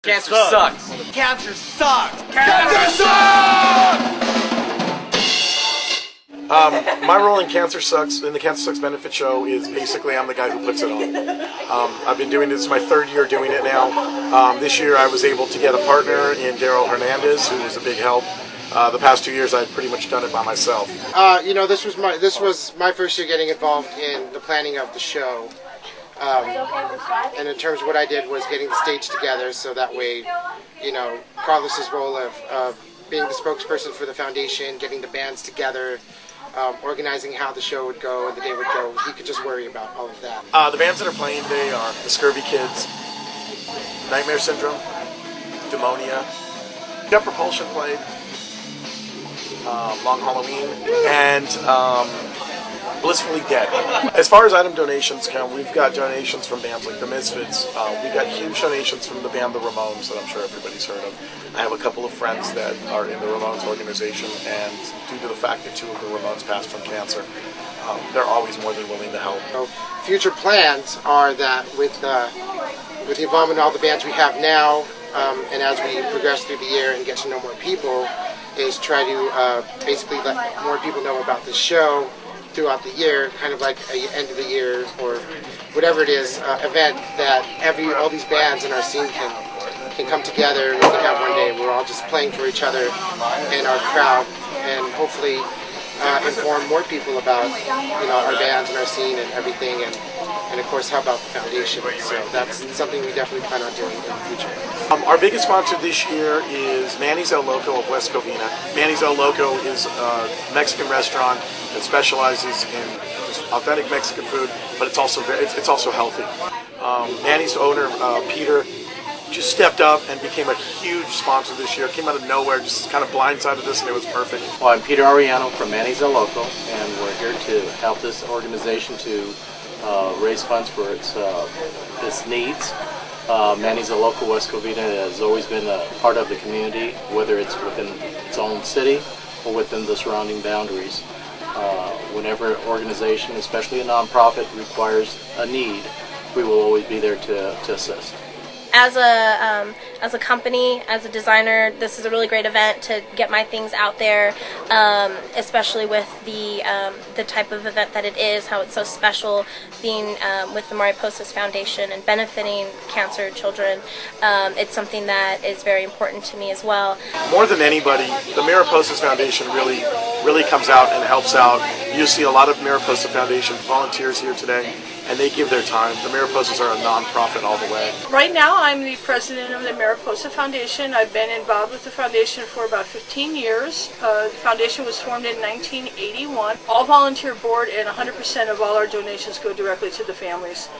Cancer sucks. Cancer sucks. Cancer sucks! My role in Cancer Sucks, in the Cancer Sucks benefit show, is basically I'm the guy who puts it on. I've been doing this, my third year doing it now. This year I was able to get a partner in Daryl Hernandez, who was a big help. The past 2 years I've pretty much done it by myself. This was my first year getting involved in the planning of the show. And in terms of what I did was getting the stage together so that way, Carlos's role of being the spokesperson for the foundation, getting the bands together, organizing how the show would go and the day would go, he could just worry about all of that. The bands that are playing today are the Scurvy Kids, Nightmare Syndrome, Demonia, Jet Propulsion played, Long Halloween, and Blissfully Dead. As far as item donations count, we've got donations from bands like the Misfits. We got huge donations from the band the Ramones that I'm sure everybody's heard of. I have a couple of friends that are in the Ramones organization, and due to the fact that two of the Ramones passed from cancer, they're always more than willing to help. So future plans are that with the involvement of all the bands we have now, and as we progress through the year and get to know more people, is try to basically let more people know about the show throughout the year, kind of like a end of the year or whatever it is, event that all these bands in our scene can come together. We can have one day we're all just playing for each other and our crowd, and hopefully inform more people about our bands and our scene and everything, and of course how about the foundation. So that's something we definitely plan on doing in the future. Our biggest sponsor this year is Manny's El Loco of West Covina. Manny's El Loco is a Mexican restaurant that specializes in just authentic Mexican food, but it's also healthy. Manny's owner, Peter, just stepped up and became a huge sponsor this year. Came out of nowhere, just kind of blindsided us, and it was perfect. Well, I'm Peter Ariano from Manny's El Loco, and we're here to help this organization to raise funds for its needs. Manny's El Loco West Covina has always been a part of the community, whether it's within its own city or within the surrounding boundaries. Whenever an organization, especially a nonprofit, requires a need, we will always be there to assist. As a company, as a designer, this is a really great event to get my things out there, especially with the type of event that it is, how it's so special, being with the Mariposas Foundation and benefiting cancer children. It's something that is very important to me as well. More than anybody, the Mariposas Foundation really comes out and helps out. You see a lot of Mariposa Foundation volunteers here today, and they give their time. The Mariposas are a non-profit all the way. Right now I'm the president of the Mariposa Foundation. I've been involved with the foundation for about 15 years. The foundation was formed in 1981. All volunteer board, and 100% of all our donations go directly to the families.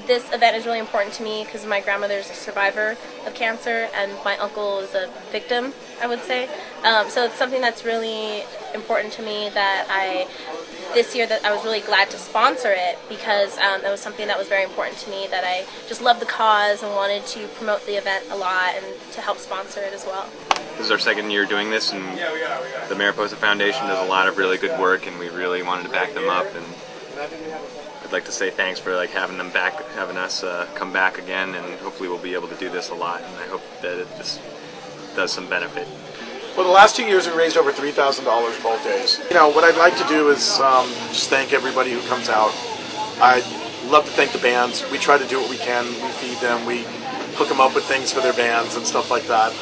This event is really important to me because my grandmother is a survivor of cancer and my uncle is a victim, I would say. So it's something that's really important to me this year that I was really glad to sponsor it, because that was something that was very important to me, that I just loved the cause and wanted to promote the event a lot and to help sponsor it as well. This is our second year doing this, and the Mariposa Foundation does a lot of really good work, and we really wanted to back them up. And I'd like to say thanks for having us come back again, and hopefully we'll be able to do this a lot, and I hope that this does some benefit. Well, the last 2 years we raised over $3,000 both days. What I'd like to do is just thank everybody who comes out. I'd love to thank the bands. We try to do what we can. We feed them. We hook them up with things for their bands and stuff like that.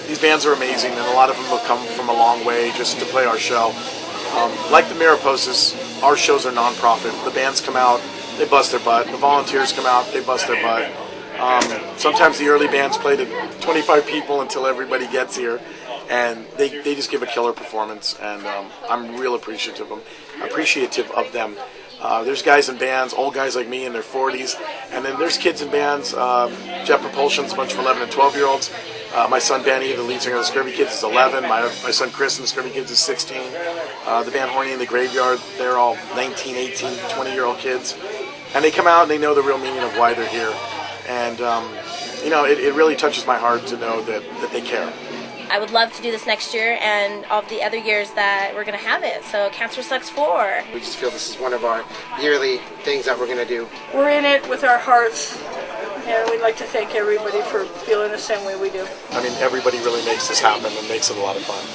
These bands are amazing, and a lot of them have come from a long way just to play our show. Like the Mariposas, our shows are non-profit. The bands come out, they bust their butt. The volunteers come out, they bust their butt. Sometimes the early bands play to 25 people until everybody gets here, and they just give a killer performance, and I'm real appreciative of them. There's guys in bands, old guys like me in their 40s, and then there's kids in bands. Jet Propulsion's a bunch of 11 and 12-year-olds. My son Benny, the lead singer of the Scurvy Kids, is 11. My son Chris in the Scurvy Kids is 16. The band Horny in the Graveyard, they're all 19, 18, 20-year-old kids. And they come out and they know the real meaning of why they're here. And, it really touches my heart to know that they care. I would love to do this next year and all of the other years that we're going to have it. So Cancer Sucks 4. We just feel this is one of our yearly things that we're going to do. We're in it with our hearts, and we'd like to thank everybody for the same way we do. I mean, everybody really makes this happen and makes it a lot of fun.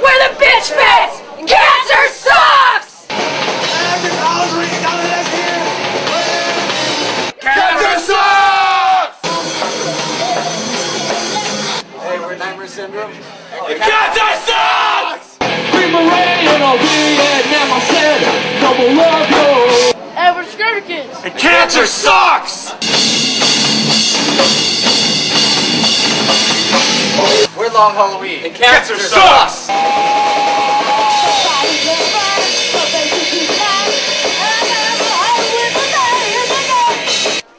We're the bitch fits! Cancer sucks! Cancer sucks! Hey, we're Nightmare Syndrome. Cancer sucks! Hey, we're Scarter Kids! And cancer sucks! We're Long Halloween. And Cancer sucks!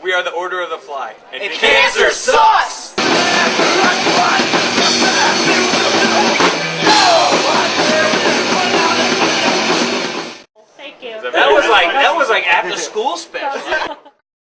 We are the Order of the Fly. And Cancer sucks! Thank you. That was like after school special.